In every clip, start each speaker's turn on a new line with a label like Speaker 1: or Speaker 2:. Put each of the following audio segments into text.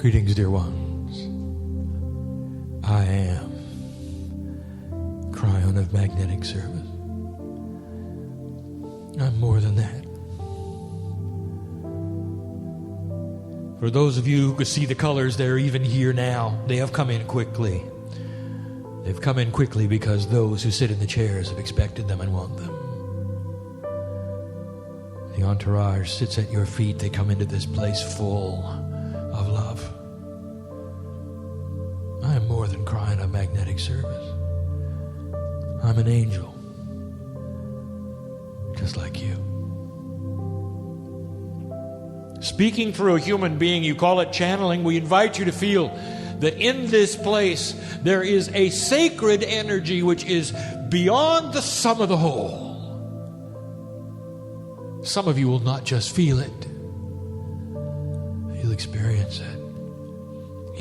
Speaker 1: Greetings, dear ones. I am Kryon of magnetic service. I'm more than that. For those of you who could see the colors, they're even here now. They have come in quickly. They've come in quickly because those who sit in the chairs have expected them and want them. The entourage sits at your feet. They come into this place full of love. I am more than crying a magnetic service. I'm an angel, just like you. Speaking through a human being, you call it channeling. We invite you to feel that in this place there is a sacred energy which is beyond the sum of the whole. Some of you will not just feel it. You'll experience it.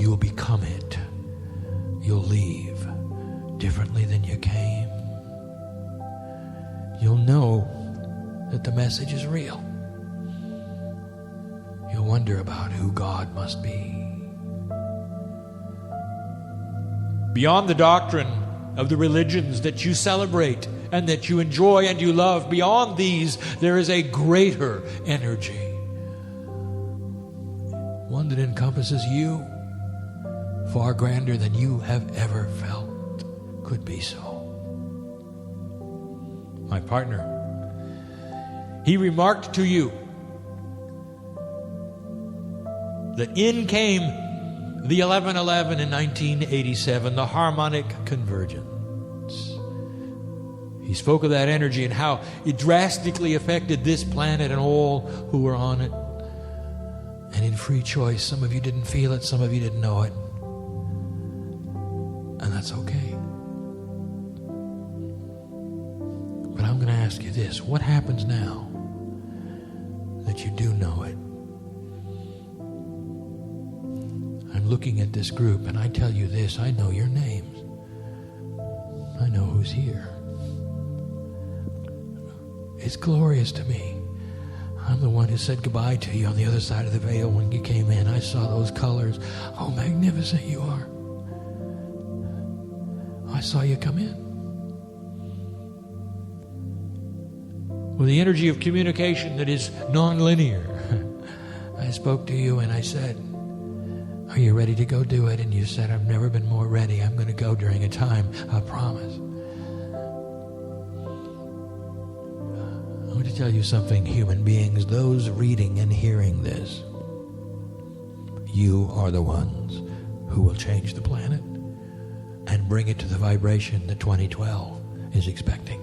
Speaker 1: You will become it. You'll leave differently than you came. You'll know that the message is real. You'll wonder about who God must be. Beyond the doctrine of the religions that you celebrate and that you enjoy and you love, beyond these, there is a greater energy. One that encompasses you, far grander than you have ever felt could be so. My partner, he remarked to you that in came the 1111 in 1987, the harmonic convergence. He spoke of that energy and how it drastically affected this planet and all who were on it. And in free choice, some of you didn't feel it, some of you didn't know it. And that's okay. But I'm going to ask you this. What happens now that you do know it? I'm looking at this group and I tell you this. I know your names. I know who's here. It's glorious to me. I'm the one who said goodbye to you on the other side of the veil when you came in. I saw those colors. Oh, magnificent you are. I saw you come in. With the energy of communication that is non-linear, I spoke to you and I said, are you ready to go do it? And you said, I've never been more ready. I'm going to go during a time, I promise. I want to tell you something, human beings, those reading and hearing this, you are the ones who will change the planet and bring it to the vibration that 2012 is expecting.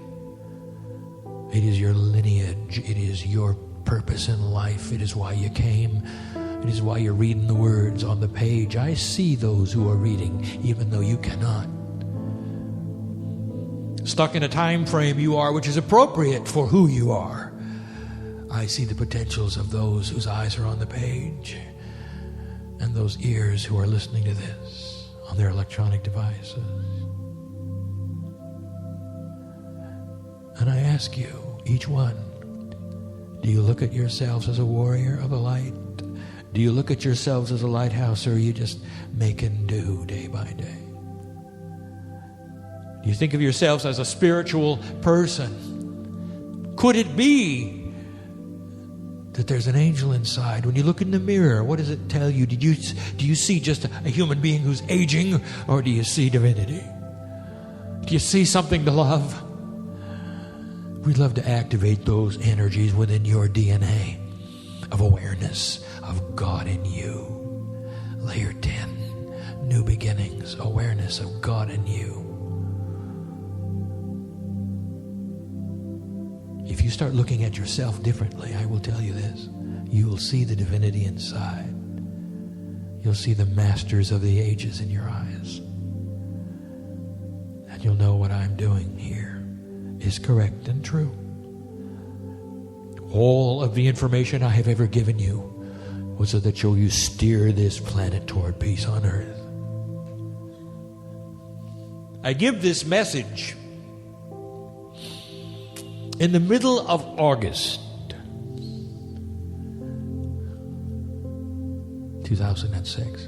Speaker 1: It is your lineage. It is your purpose in life. It is why you came. It is why you're reading the words on the page. I see those who are reading, even though you cannot. Stuck in a time frame you are, which is appropriate for who you are. I see the potentials of those whose eyes are on the page and those ears who are listening to this on their electronic devices. And I ask you, each one, do you look at yourselves as a warrior of the light? Do you look at yourselves as a lighthouse, or are you just making do day by day? Do you think of yourselves as a spiritual person? Could it be that there's an angel inside? When you look in the mirror, what does it tell you? Do you see just a human being who's aging, or do you see divinity? Do you see something to love? We'd love to activate those energies within your DNA of awareness of God in you. Layer 10, new beginnings, awareness of God in you. If you start looking at yourself differently, I will tell you this, you will see the divinity inside. You'll see the masters of the ages in your eyes. And you'll know what I'm doing here is correct and true. All of the information I have ever given you was so that you steer this planet toward peace on earth. I give this message in the middle of August 2006.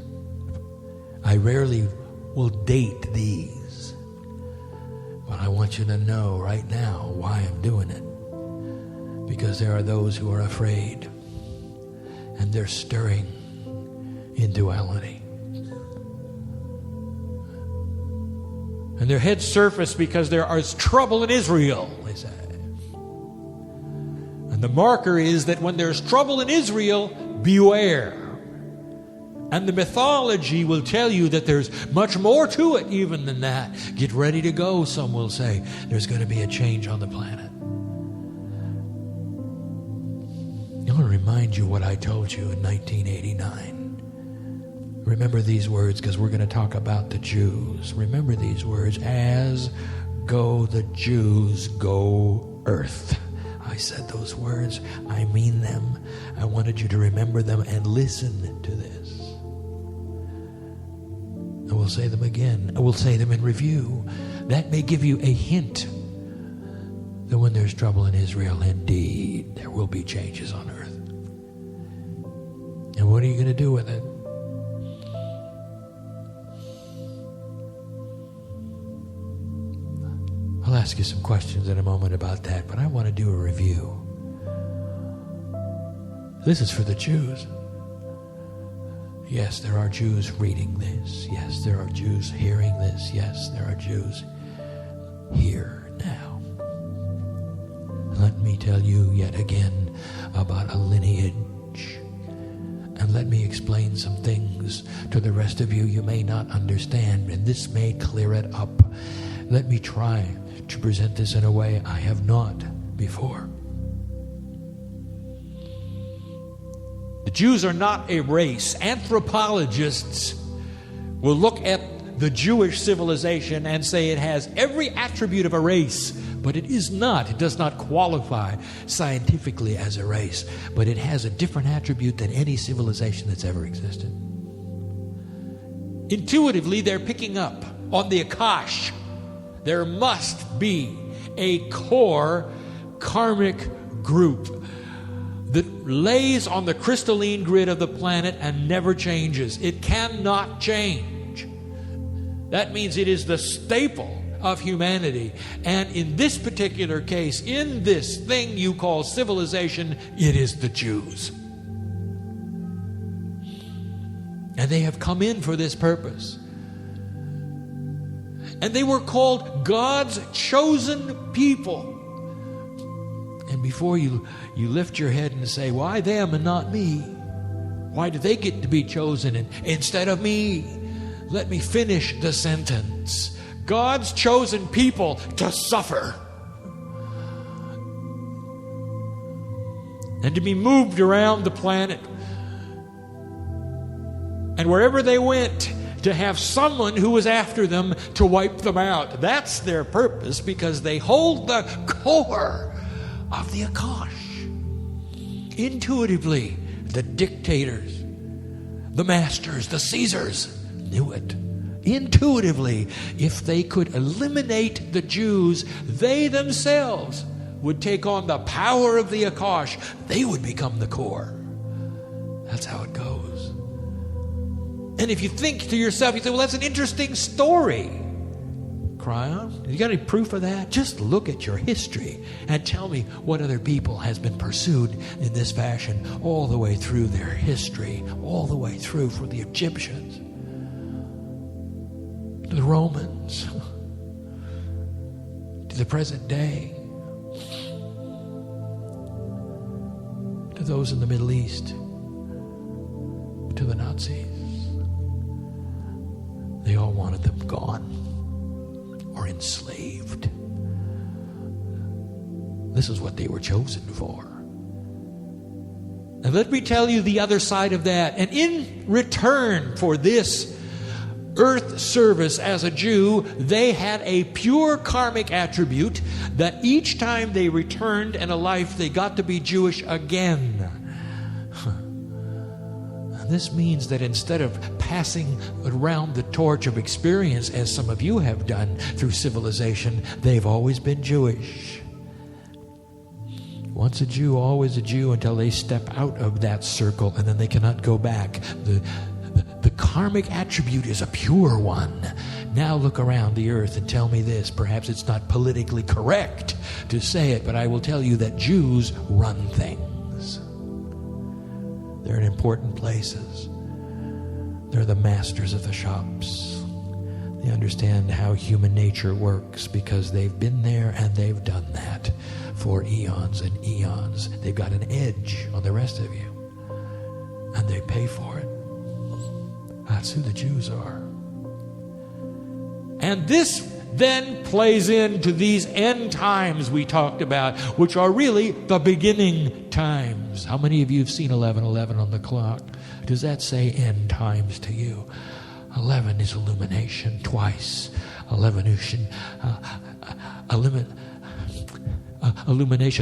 Speaker 1: I rarely will date these, but I want you to know right now why I'm doing it. Because there are those who are afraid, and they're stirring in duality. And their heads surface because there is trouble in Israel, they say. And the marker is that when there's trouble in Israel, beware. And the mythology will tell you that there's much more to it even than that. Get ready to go, some will say. There's going to be a change on the planet. I want to remind you what I told you in 1989. Remember these words, because we're going to talk about the Jews. Remember these words. As go the Jews, go earth. I said those words. I mean them. I wanted you to remember them and listen to this. I will say them again. I will say them in review. That may give you a hint that when there's trouble in Israel, indeed, there will be changes on earth. And what are you going to do with it? I'll ask you some questions in a moment about that, but I want to do a review. This is for the Jews. Yes, there are Jews reading this. Yes, there are Jews hearing this. Yes, there are Jews here now. Let me tell you yet again about a lineage. And let me explain some things to the rest of you you may not understand, and this may clear it up. Let me try to present this in a way I have not before. The Jews are not a race. Anthropologists will look at the Jewish civilization and say it has every attribute of a race, but it is not. It does not qualify scientifically as a race, but it has a different attribute than any civilization that's ever existed. Intuitively, they're picking up on the Akash. There must be a core karmic group that lays on the crystalline grid of the planet and never changes. It cannot change. That means it is the staple of humanity. And in this particular case, in this thing you call civilization, it is the Jews. And they have come in for this purpose. And they were called God's chosen people. And before you lift your head and say, why them and not me? Why do they get to be chosen instead of me? Let me finish the sentence. God's chosen people to suffer and to be moved around the planet. And wherever they went, to have someone who was after them to wipe them out. That's their purpose, because they hold the core of the Akash. Intuitively, the dictators, the masters, the Caesars knew it. Intuitively, if they could eliminate the Jews, they themselves would take on the power of the Akash. They would become the core. That's how it goes. And if you think to yourself, you say, well, that's an interesting story. Kryon, you got any proof of that? Just look at your history and tell me what other people has been pursued in this fashion all the way through their history, all the way through for the Egyptians, to the Romans, to the present day, to those in the Middle East, to the Nazis. They all wanted them gone or enslaved. This is what they were chosen for. And let me tell you the other side of that. And in return for this earth service as a Jew, they had a pure karmic attribute that each time they returned in a life, they got to be Jewish again. This means that instead of passing around the torch of experience, as some of you have done through civilization, they've always been Jewish. Once a Jew, always a Jew until they step out of that circle, and then they cannot go back. The karmic attribute is a pure one. Now look around the earth and tell me this. Perhaps it's not politically correct to say it, but I will tell you that Jews run things. They're in important places. They're the masters of the shops. They understand how human nature works because they've been there and they've done that for eons and eons. They've got an edge on the rest of you, and they pay for it. That's who the Jews are. And this then plays into these end times we talked about, which are really the beginning times. How many of you have seen 11:11 on the clock? Does that say end times to you? 11 is illumination twice. Illumination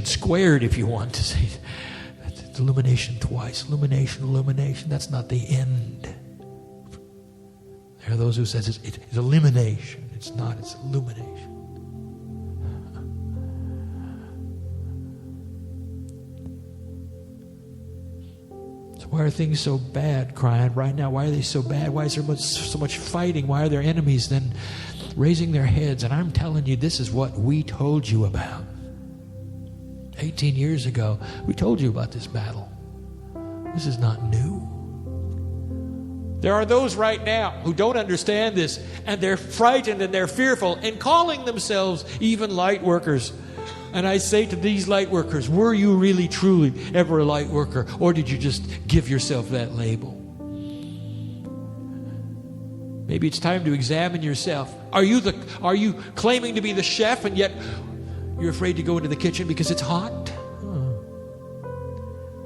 Speaker 1: squared, if you want to say. It's illumination twice. Illumination. That's not the end. There are those who says it's elimination. It's not. It's illumination. So why are things so bad, Kryon, right now? Why are they so bad? Why is there so much fighting? Why are their enemies then raising their heads? And I'm telling you, this is what we told you about. 18 years ago, we told you about this battle. This is not new. There are those right now who don't understand this, and they're frightened and they're fearful and calling themselves even light workers. And I say to these light workers, were you really truly ever a light worker, or did you just give yourself that label? Maybe it's time to examine yourself. Are you claiming to be the chef, and yet you're afraid to go into the kitchen because it's hot?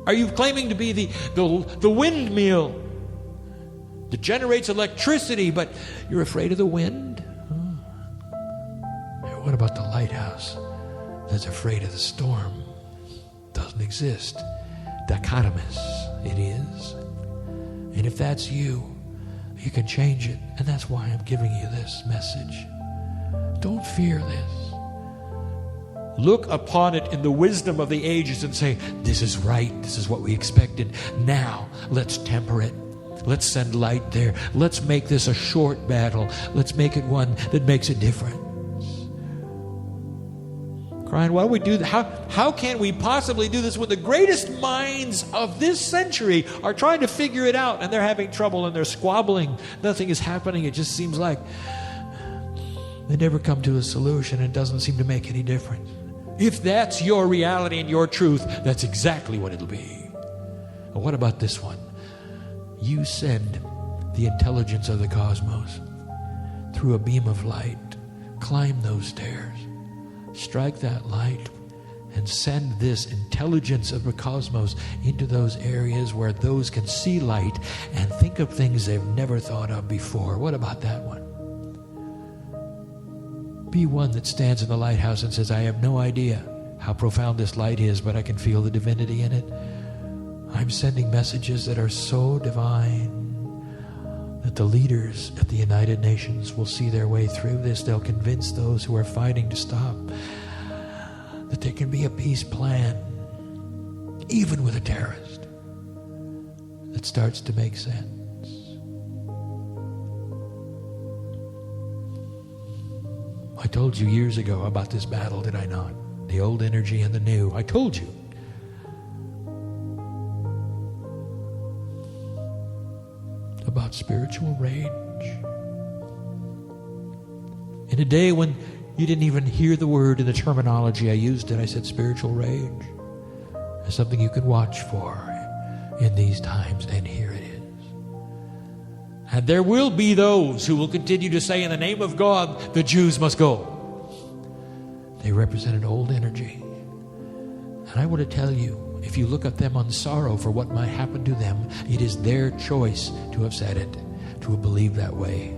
Speaker 1: Are you claiming to be the windmill that generates electricity, but you're afraid of the wind? Hey, what about the lighthouse that's afraid of the storm? Doesn't exist. Dichotomous, it is. And if that's you, you can change it. And that's why I'm giving you this message. Don't fear this. Look upon it in the wisdom of the ages and say, this is right. This is what we expected. Now, let's temper it. Let's send light there. Let's make this a short battle. Let's make it one that makes a difference. Kryon, why do we do that? How can we possibly do this when the greatest minds of this century are trying to figure it out, and they're having trouble and they're squabbling? Nothing is happening. It just seems like they never come to a solution. It doesn't seem to make any difference. If that's your reality and your truth, that's exactly what it'll be. And what about this one? You send the intelligence of the cosmos through a beam of light. Climb those stairs. Strike that light and send this intelligence of the cosmos into those areas where those can see light and think of things they've never thought of before. What about that one? Be one that stands in the lighthouse and says, I have no idea how profound this light is, but I can feel the divinity in it. I'm sending messages that are so divine that the leaders at the United Nations will see their way through this. They'll convince those who are fighting to stop that there can be a peace plan, even with a terrorist, that starts to make sense. I told you years ago about this battle, did I not? The old energy and the new. I told you. About spiritual rage. In a day when you didn't even hear the word in the terminology I used it, I said spiritual rage is something you can watch for in these times, and here it is. And there will be those who will continue to say, in the name of God, the Jews must go. They represent an old energy. And I want to tell you, if you look at them on sorrow for what might happen to them, it is their choice to have said it, to have believed that way.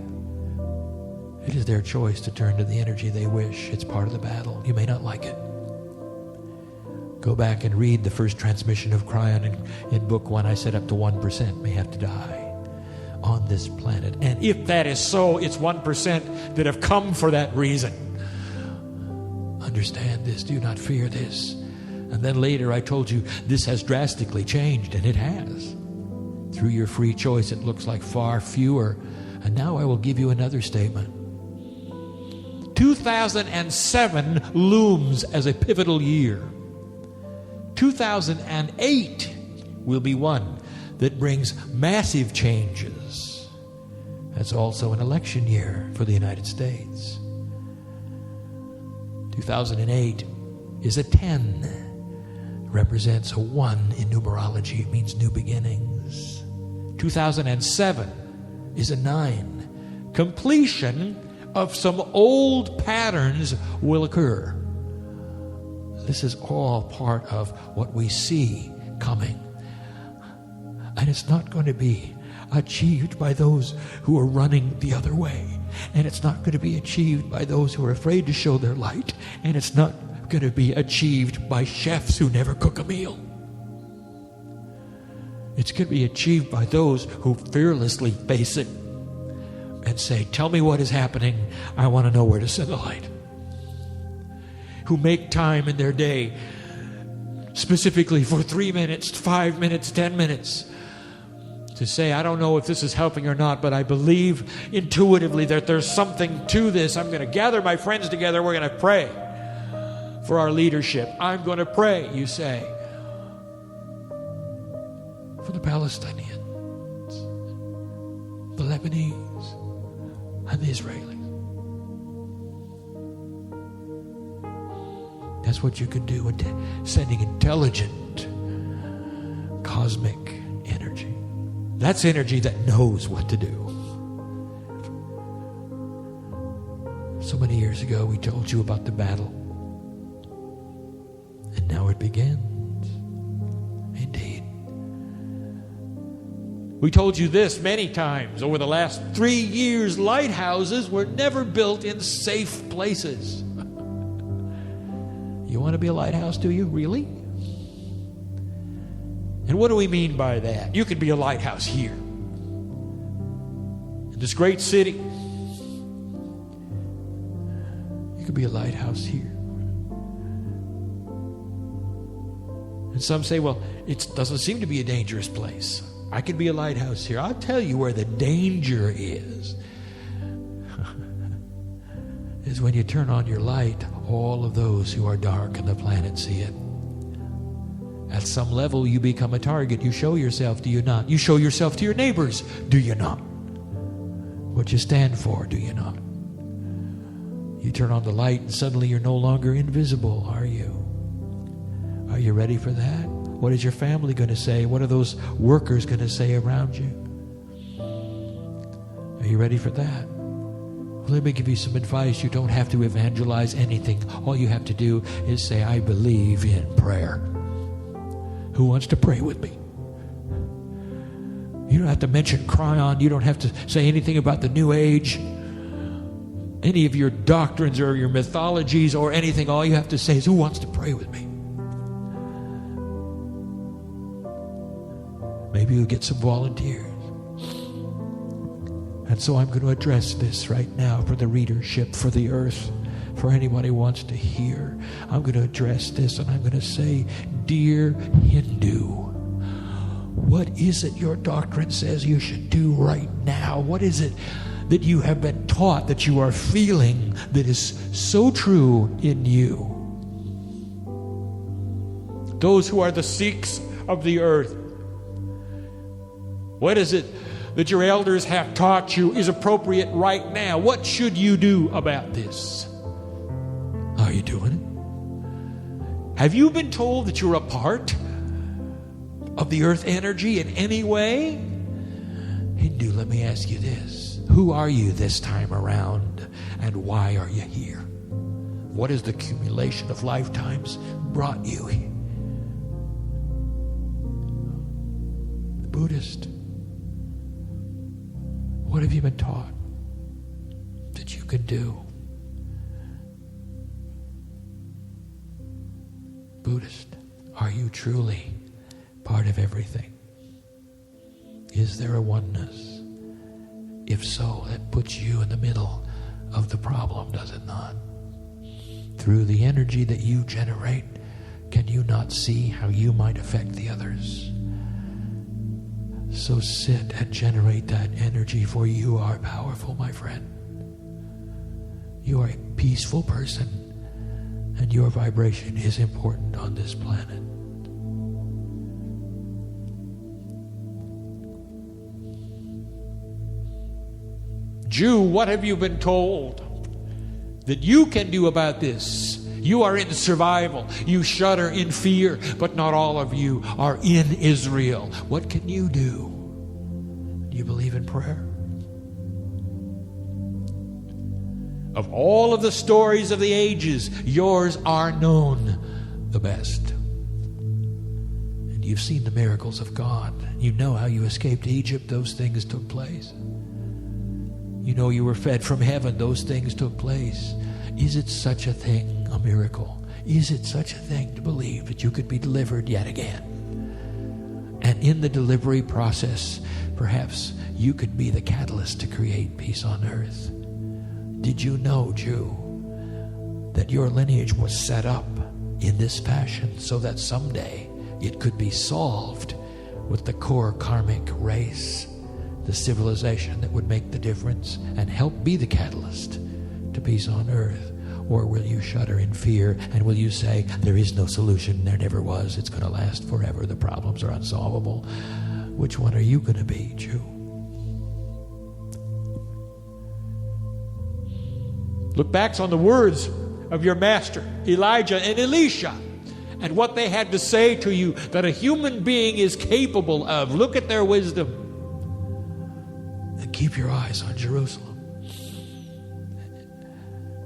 Speaker 1: It is their choice to turn to the energy they wish. It's part of the battle. You may not like it. Go back and read the first transmission of Kryon in book 1. I said up to 1% may have to die on this planet. And if that is so, it's 1% that have come for that reason. Understand this. Do not fear this. And then later I told you this has drastically changed, and it has. Through your free choice, it looks like far fewer. And now I will give you another statement. 2007 looms as a pivotal year. 2008 will be one that brings massive changes. That's also an election year for the United States. 2008 is a 10. Represents a 1 in numerology. It means new beginnings. 2007 is a 9. Completion of some old patterns will occur. This is all part of what we see coming. And it's not going to be achieved by those who are running the other way. And it's not going to be achieved by those who are afraid to show their light. And it's not going to be achieved by chefs who never cook a meal. It's going to be achieved by those who fearlessly face it and say, tell me what is happening. I want to know where to send the light. Who make time in their day specifically for 3 minutes, 5 minutes, 10 minutes to say, I don't know if this is helping or not, but I believe intuitively that there's something to this. I'm going to gather my friends together. We're going to pray for our leadership. I'm going to pray, you say, for the Palestinians, the Lebanese, and the Israelis. That's what you can do with sending intelligent cosmic energy. That's energy that knows what to do. So many years ago, we told you about the battle. And now it begins. Indeed. We told you this many times over the last 3 years. Lighthouses were never built in safe places. You want to be a lighthouse, do you? Really? And what do we mean by that? You could be a lighthouse here, in this great city. You could be a lighthouse here. And some say, well, it doesn't seem to be a dangerous place. I could be a lighthouse here. I'll tell you where the danger is when you turn on your light, all of those who are dark on the planet see it. At some level, you become a target. You show yourself, do you not? You show yourself to your neighbors, do you not? What you stand for, do you not? You turn on the light and suddenly you're no longer invisible, are you? Are you ready for that? What is your family going to say? What are those workers going to say around you? Are you ready for that? Well, let me give you some advice. You don't have to evangelize anything. All you have to do is say, I believe in prayer. Who wants to pray with me? You don't have to mention Kryon. You don't have to say anything about the New Age, any of your doctrines or your mythologies or anything. All you have to say is, who wants to pray with me? Maybe you'll get some volunteers. And so I'm going to address this right now for the readership, for the earth, for anybody who wants to hear. I'm going to address this and I'm going to say, dear Hindu, what is it your doctrine says you should do right now? What is it that you have been taught, that you are feeling, that is so true in you? Those who are the Sikhs of the earth, what is it that your elders have taught you is appropriate right now? What should you do about this? Are you doing it? Have you been told that you're a part of the earth energy in any way? Hindu, let me ask you this. Who are you this time around, and why are you here? What has the accumulation of lifetimes brought you here? The Buddhist, what have you been taught that you can do? Buddhist, are you truly part of everything? Is there a oneness? If so, that puts you in the middle of the problem, does it not? Through the energy that you generate, Can you not see how you might affect the others? So sit and generate that energy, for you are powerful, my friend. You are a peaceful person, and your vibration is important on this planet. Jew, what have you been told that you can do about this? You are in survival. You shudder in fear, but not all of you are in Israel. What can you do? Do you believe in prayer? Of all of the stories of the ages, yours are known the best. And you've seen the miracles of God. You know how you escaped Egypt. Those things took place. You know you were fed from heaven. Those things took place. Is it such a thing, a miracle? Is it such a thing to believe that you could be delivered yet again? And in the delivery process, perhaps you could be the catalyst to create peace on earth. Did you know, Jew, that your lineage was set up in this fashion so that someday it could be solved with the core karmic race, the civilization that would make the difference and help be the catalyst to peace on earth? Or will you shudder in fear, and will you say, there is no solution, there never was, it's going to last forever, the problems are unsolvable? Which one are you going to be, Jew? Look back on the words of your master, Elijah and Elisha, and what they had to say to you that a human being is capable of. Look at their wisdom. And keep your eyes on Jerusalem.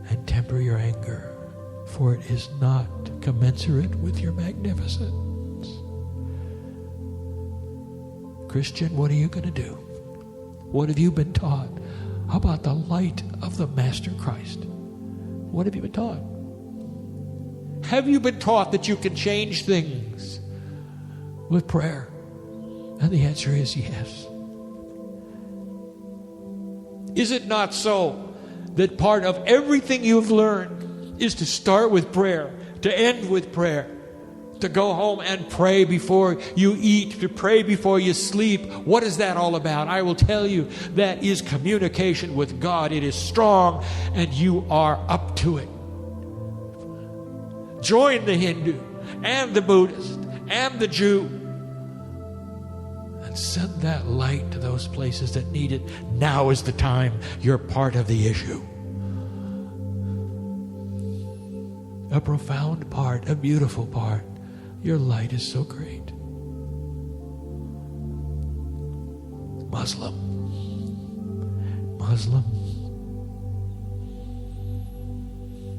Speaker 1: And temper your anger, for it is not commensurate with your magnificence. Christian, what are you going to do? What have you been taught? How about the light of the Master Christ? What have you been taught? Have you been taught that you can change things with prayer? And the answer is yes. Is it not so that part of everything you've learned is to start with prayer, to end with prayer, to go home and pray before you eat, to pray before you sleep? What is that all about? I will tell you, that is communication with God. It is strong, and you are up to it. Join the Hindu and the Buddhist and the Jew and send that light to those places that need it. Now is the time. You're part of the issue. A profound part, a beautiful part. Your light is so great. Muslim.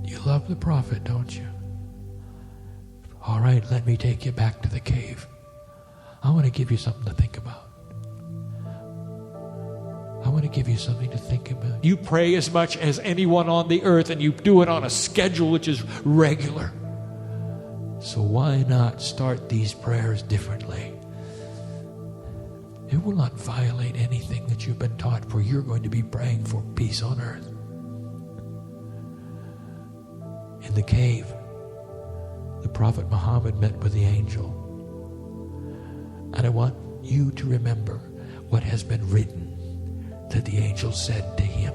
Speaker 1: You love the prophet, don't you? All right, let me take you back to the cave. I want to give you something to think about. I want to give you something to think about. You pray as much as anyone on the earth, and you do it on a schedule which is regular. So why not start these prayers differently? It will not violate anything that you've been taught, for you're going to be praying for peace on earth. In the cave, the Prophet Muhammad met with the angel. And I want you to remember what has been written that the angel said to him.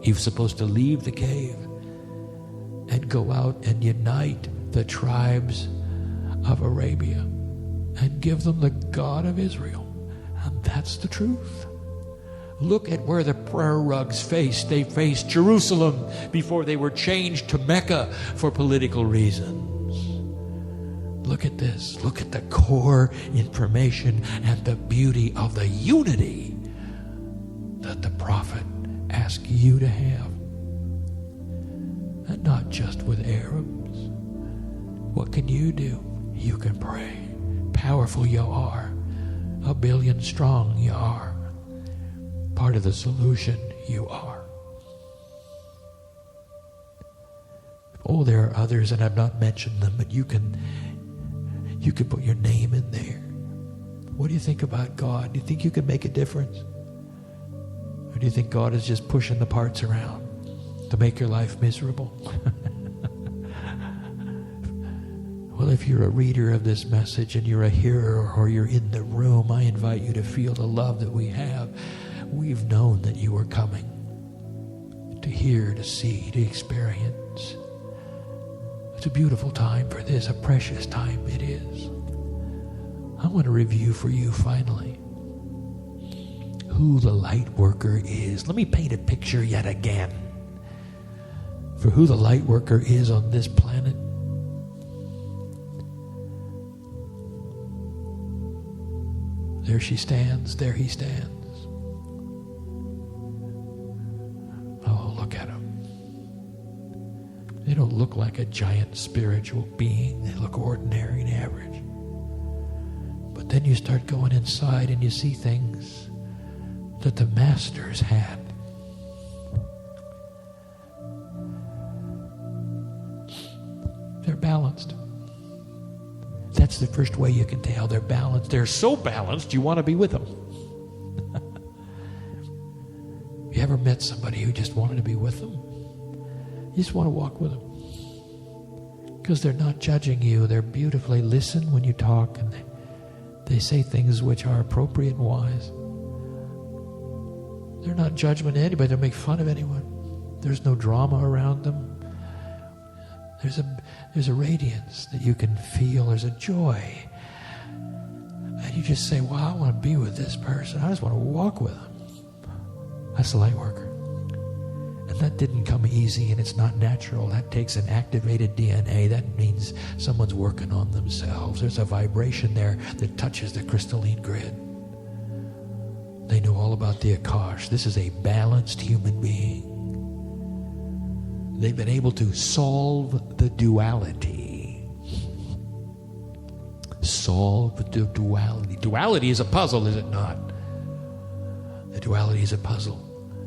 Speaker 1: He was supposed to leave the cave and go out and unite the tribes of Arabia and give them the God of Israel. And that's the truth. Look at where the prayer rugs faced. They faced Jerusalem before they were changed to Mecca for political reasons. Look at this. Look at the core information and the beauty of the unity that the prophet asked you to have. And not just with Arabs. What can you do? You can pray. Powerful you are. 1 billion strong you are. Part of the solution you are. Oh, there are others, and I've not mentioned them, but you can put your name in there. What do you think about God? Do you think you can make a difference? Or do you think God is just pushing the parts around to make your life miserable? Well, if you're a reader of this message and you're a hearer or you're in the room, I invite you to feel the love that we have. We've known that you are coming to hear, to see, to experience. It's a beautiful time for this, a precious time it is. I want to review for you finally who the light worker is. Let me paint a picture yet again for who the light worker is on this planet. There she stands, there he stands. Oh, look at them. They don't look like a giant spiritual being. They look ordinary and average. But then you start going inside and you see things that the masters had. They're balanced. That's the first way you can tell they're balanced. They're so balanced you want to be with them. You ever met somebody who just wanted to be with them? You just want to walk with them. Because they're not judging you. They're beautifully listen when you talk, and they say things which are appropriate and wise. They're not judgment of anybody. They don't make fun of anyone. There's no drama around them. There's a radiance that you can feel. There's a joy. And you just say, wow, I want to be with this person. I just want to walk with them. That's the light worker. And that didn't come easy, and it's not natural. That takes an activated DNA. That means someone's working on themselves. There's a vibration there that touches the crystalline grid. They know all about the Akash. This is a balanced human being. They've been able to solve the duality. Solve the duality. Duality is a puzzle, is it not? The duality is a puzzle.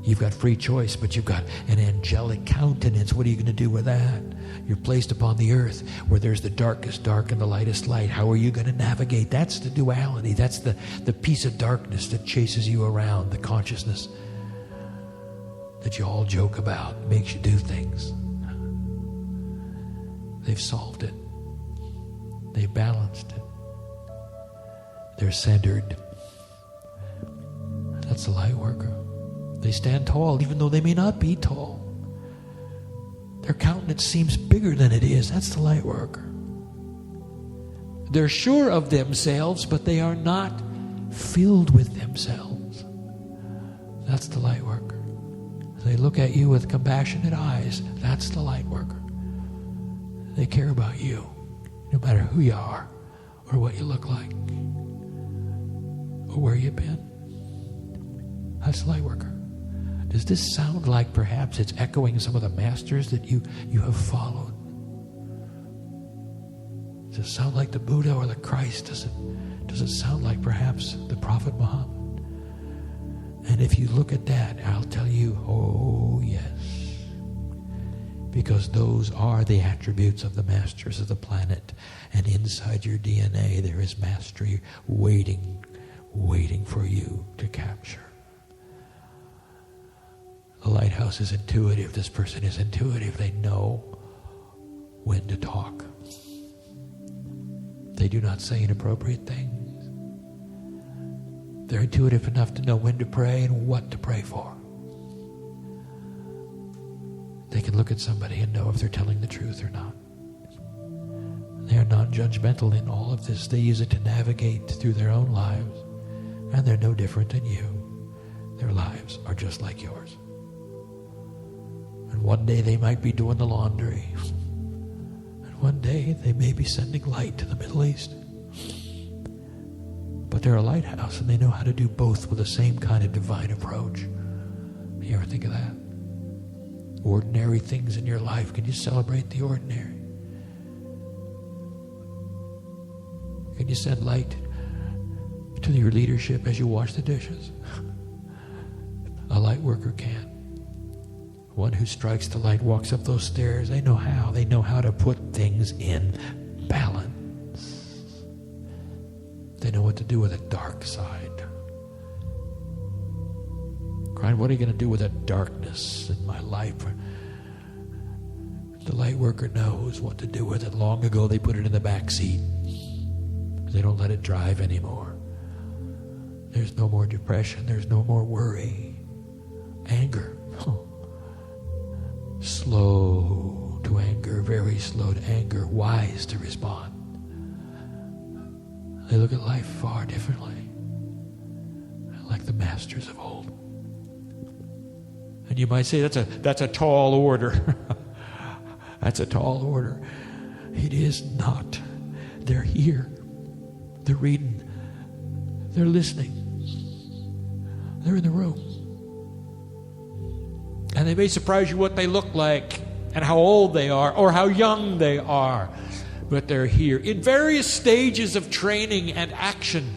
Speaker 1: You've got free choice, but you've got an angelic countenance. What are you going to do with that? You're placed upon the earth where there's the darkest dark and the lightest light. How are you going to navigate? That's the duality. That's the piece of darkness that chases you around, the consciousness that you all joke about, makes you do things. They've solved it. They've balanced it. They're centered. That's the light worker. They stand tall even though they may not be tall. Their countenance seems bigger than it is. That's the light worker. They're sure of themselves, but they are not filled with themselves. That's the light worker. They look at you with compassionate eyes. That's the light worker. They care about you, no matter who you are or what you look like or where you've been. That's the light worker. Does this sound like perhaps it's echoing some of the masters that you have followed? Does it sound like the Buddha or the Christ? Does it sound like perhaps the Prophet Muhammad? And if you look at that, I'll tell you, oh yes. Because those are the attributes of the masters of the planet. And inside your DNA there is mastery waiting for you to capture. The lighthouse is intuitive. This person is intuitive. They know when to talk. They do not say inappropriate things. They're intuitive enough to know when to pray and what to pray for. They can look at somebody and know if they're telling the truth or not. They are not judgmental in all of this. They use it to navigate through their own lives. And they're no different than you. Their lives are just like yours. And one day they might be doing the laundry. And one day they may be sending light to the Middle East. But they're a lighthouse and they know how to do both with the same kind of divine approach. You ever think of that? Ordinary things in your life. Can you celebrate the ordinary? Can you send light to your leadership as you wash the dishes? A light worker can. One who strikes the light walks up those stairs. They know how. They know how to put things in balance. They know what to do with the dark side. Kryon, what are you going to do with that darkness in my life? The light worker knows what to do with it. Long ago, they put it in the back seat. They don't let it drive anymore. There's no more depression. There's no more worry. Anger. Slow to anger, very slow to anger, wise to respond. They look at life far differently, like the masters of old. And you might say that's a tall order. That's a tall order. It is not. They're here. They're reading. They're listening. They're in the room. And they may surprise you what they look like and how old they are or how young they are. But they're here in various stages of training and action,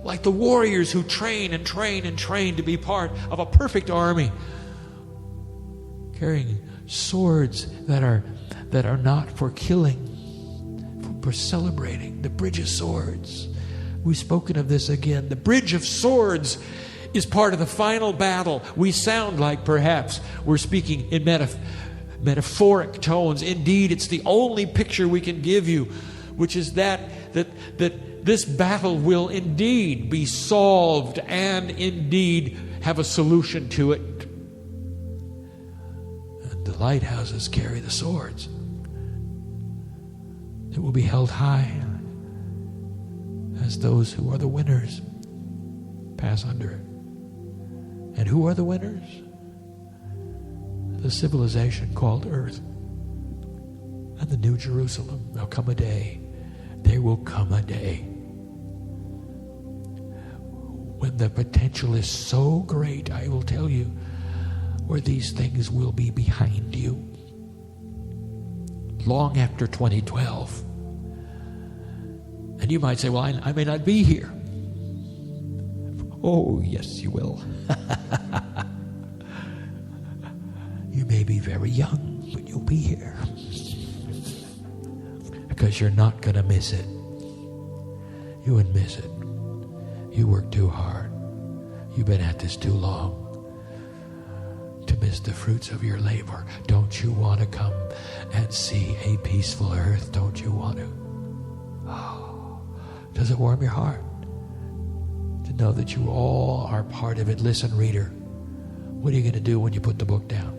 Speaker 1: like the warriors who train and train and train to be part of a perfect army, carrying swords that are not for killing, for celebrating. The bridge of swords. We've spoken of this again. The bridge of swords is part of the final battle. We sound like perhaps we're speaking in metaphoric tones. Indeed, it's the only picture we can give you, which is that this battle will indeed be solved and indeed have a solution to it. And the lighthouses carry the swords. It will be held high as those who are the winners pass under it. And who are the winners? The civilization called Earth and the New Jerusalem. There'll come a day. There will come a day when the potential is so great, I will tell you, where these things will be behind you long after 2012. And you might say, well, I may not be here. Oh, yes, you will. You may be very young, but you'll be here. Because you're not going to miss it. You wouldn't miss it. You work too hard. You've been at this too long to miss the fruits of your labor. Don't you want to come and see a peaceful earth? Don't you want to? Oh, does it warm your heart to know that you all are part of it? Listen, reader, what are you going to do when you put the book down?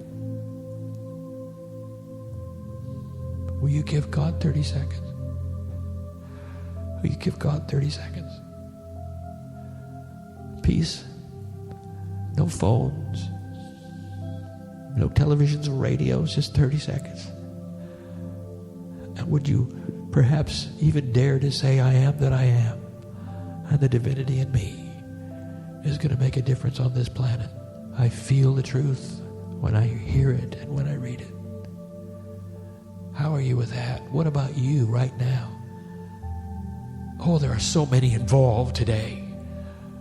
Speaker 1: Will you give God 30 seconds? Will you give God 30 seconds? Peace. No phones. No televisions or radios. Just 30 seconds. And would you perhaps even dare to say, I am that I am, and the divinity in me is going to make a difference on this planet. I feel the truth when I hear it and when I read it. How are you with that? What about you right now? Oh, there are so many involved today.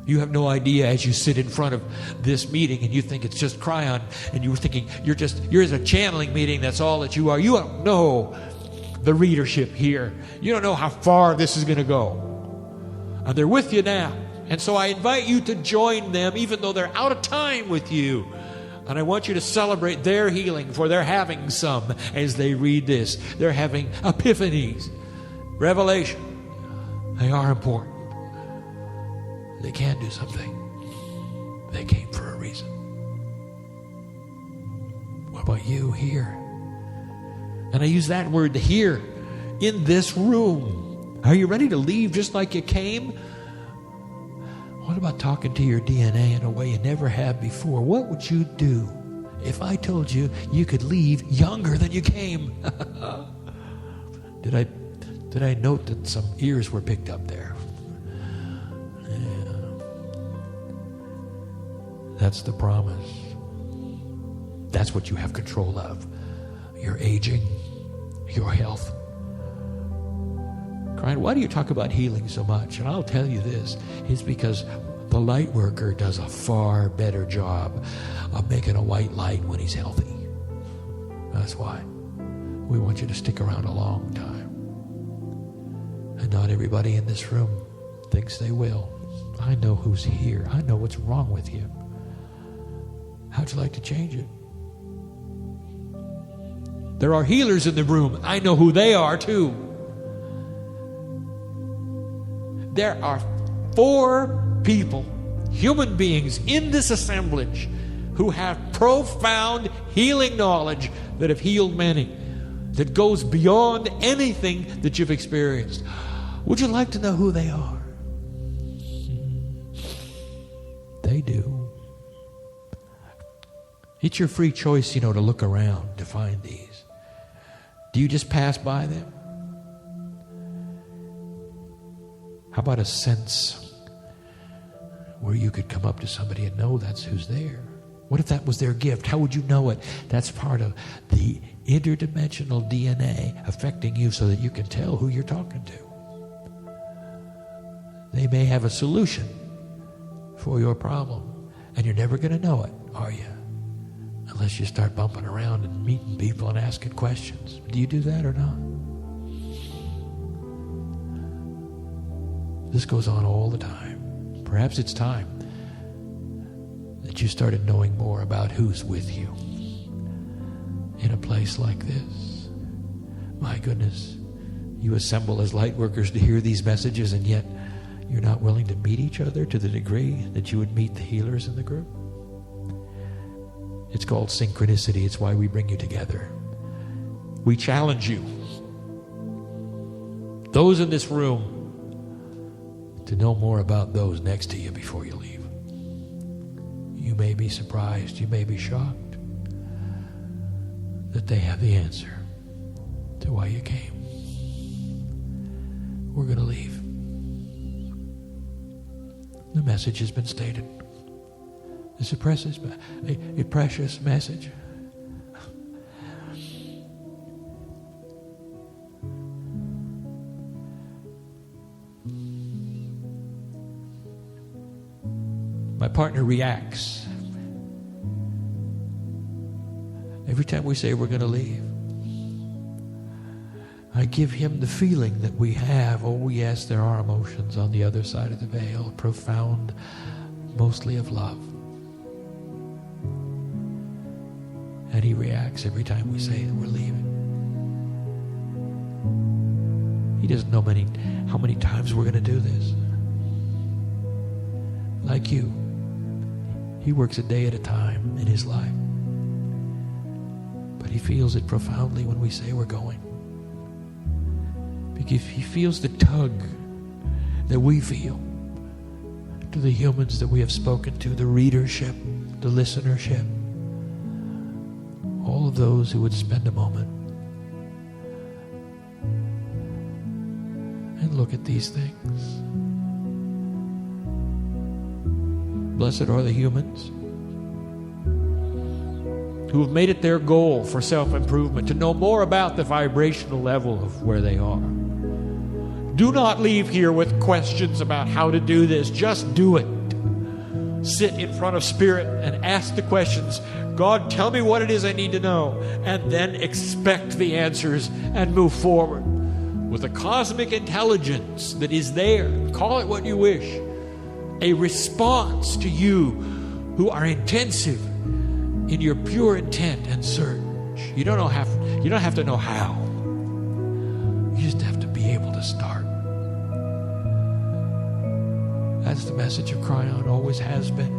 Speaker 1: You have no idea as you sit in front of this meeting and you think it's just Kryon, and you were thinking you're a channeling meeting, that's all that you are. You don't know the readership here. You don't know how far this is going to go. And they're with you now. And so I invite you to join them even though they're out of time with you. And I want you to celebrate their healing, for they're having some as they read this. They're having epiphanies, revelation. They are important. They can do something. They came for a reason. What about you here? And I use that word here, in this room. Are you ready to leave just like you came? What about talking to your DNA in a way you never have before? What would you do if I told you you could leave younger than you came? Did I note that some ears were picked up there? Yeah. That's the promise. That's what you have control of. Your aging, your health. Kryon, why do you talk about healing so much? And I'll tell you this, it's because the light worker does a far better job of making a white light when he's healthy. That's why we want you to stick around a long time. And not everybody in this room thinks they will. I know who's here. I know what's wrong with you. How'd you like to change it? There are healers in the room. I know who they are too. There are 4 people, human beings in this assemblage who have profound healing knowledge that have healed many, that goes beyond anything that you've experienced. Would you like to know who they are? They do. It's your free choice, to look around to find these. Do you just pass by them? How about a sense where you could come up to somebody and know that's who's there? What if that was their gift? How would you know it? That's part of the interdimensional DNA affecting you so that you can tell who you're talking to. They may have a solution for your problem, and you're never going to know it, are you? Unless you start bumping around and meeting people and asking questions. Do you do that or not? This goes on all the time. Perhaps it's time that you started knowing more about who's with you in a place like this. My goodness, you assemble as light workers to hear these messages, and yet you're not willing to meet each other to the degree that you would meet the healers in the group. It's called synchronicity. It's why we bring you together. We challenge you, those in this room, to know more about those next to you before you leave. You may be surprised, you may be shocked that they have the answer to why you came. We're going to leave. The message has been stated. It's a precious message. My partner reacts every time we say we're going to leave. I give him the feeling that we have. Oh yes, there are emotions on the other side of the veil, profound, mostly of love. And he reacts every time we say that we're leaving. He doesn't know how many times we're going to do this. Like you, he works a day at a time in his life. But he feels it profoundly when we say we're going. Because he feels the tug that we feel to the humans that we have spoken to, the readership, the listenership, all of those who would spend a moment and look at these things. Blessed are the humans who have made it their goal for self-improvement to know more about the vibrational level of where they are. Do not leave here with questions about how to do this. Just do it. Sit in front of Spirit and ask the questions. God, tell me what it is I need to know. And then expect the answers and move forward with a cosmic intelligence that is there. Call it what you wish. A response to you who are intensive in your pure intent and search. You don't have to know how. You just have to be able to start. That's the message of Kryon, always has been.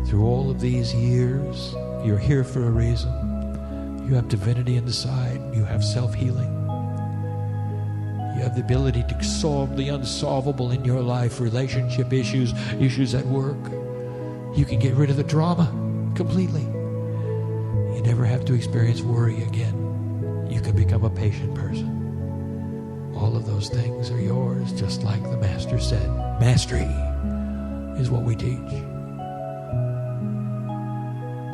Speaker 1: Through all of these years, you're here for a reason. You have divinity inside. You have self-healing. You have the ability to solve the unsolvable in your life, relationship issues, issues at work. You can get rid of the drama completely. You never have to experience worry again. You can become a patient person. All of those things are yours, just like the Master said. Mastery is what we teach.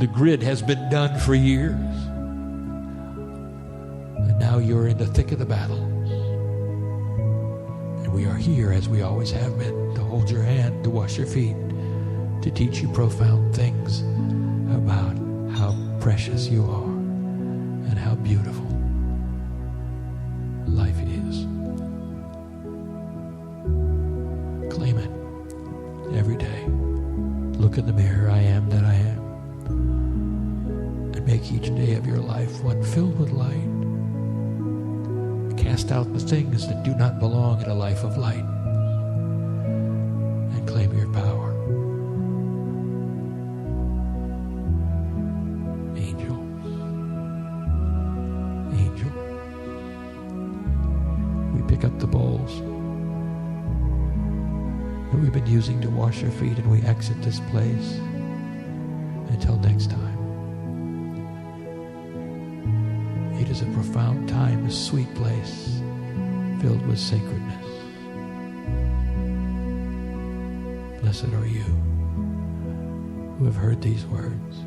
Speaker 1: The grid has been done for years. And now you're in the thick of the battle. And we are here, as we always have been, to hold your hand, to wash your feet, to teach you profound things about how precious you are and how beautiful life is. Claim it every day. Look in the mirror, I am that I am. And make make each day of your life one filled with light. Cast out the things that do not belong in a life of light and claim your power. Angel. We pick up the bowls that we've been using to wash our feet, and we exit this place. Until next time. It is a profound time, a sweet place filled with sacredness. Blessed are you who have heard these words,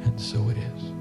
Speaker 1: and so it is.